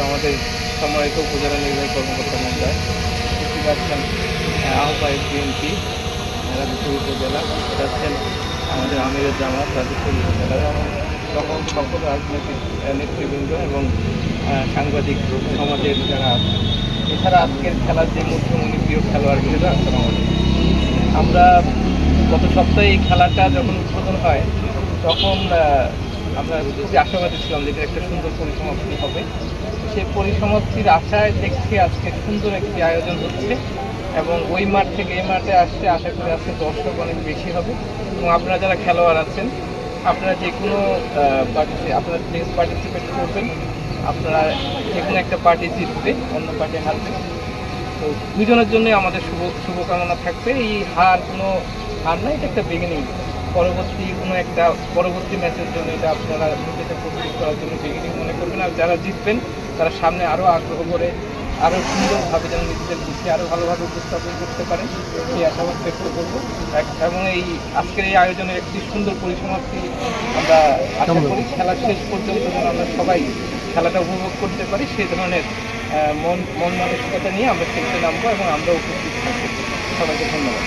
আমাদের সম্মানিত উপজেলা নির্বাহী কর্মকর্তা মহোদয়, উপস্থিত আছেন আহ্বায়ক বিএনপি রাজশাহী উপজেলা, উপস্থিত আছেন আমাদের আমিরের জামাত রাজশাহী উপজেলার এবং সকল রাজনৈতিক নেতৃবৃন্দ এবং সাংবাদিক সমাজের যারা আছেন। এছাড়া আজকের খেলার যে মধ্যমণি প্রিয় খেলোয়াড়গুলো আছেন আমাদের, আমরা গত সপ্তাহে এই খেলাটা যখন উদ্বোধন হয় তখন আমরা খুবই আশাবাদী ছিলাম যে এটা একটা সুন্দর পরিসমাপ্তি হবে। সেই পরিসমাপ্তির আশায় দেখছি আজকে সুন্দর একটি আয়োজন হচ্ছে এবং ওই মাঠ থেকে এই মাঠে আসছে, আশা করি আজকে দর্শক অনেক বেশি হবে এবং আপনারা যারা খেলোয়াড় আছেন আপনারা যে কোনো আপনারা পার্টিসিপেট করবেন, আপনারা যে কোনো একটা পার্টি জিতবে, অন্য পার্টি হারবে। তো দুজনের জন্যই আমাদের শুভকামনা থাকবে। এই কোনো হার নয়, এটা একটা বিগিনিং। পরবর্তী ম্যাচের জন্য এটা আপনারা নিজেদের প্রস্তুত করার জন্য বিগিনিং মনে করবেন। আর যারা জিতবেন তারা সামনে আরও আগ্রহ করে আরও সুন্দরভাবে যেন নিজেদের বুঝে আরও ভালোভাবে উপস্থাপন করতে পারেন সেই আশাবাদ ব্যক্ত করবো। এবং এই আজকের এই আয়োজনের একটি সুন্দর পরিসমাপ্তি আমরা আশা করি। খেলা শেষ পর্যন্ত যেন আমরা সবাই খেলাটা উপভোগ করতে পারি সেই ধরনের মন মানসিকতা নিয়ে আমরা খেলতে নামবো এবং আমরা উপস্থিত থাকবো। সবাইকে ধন্যবাদ।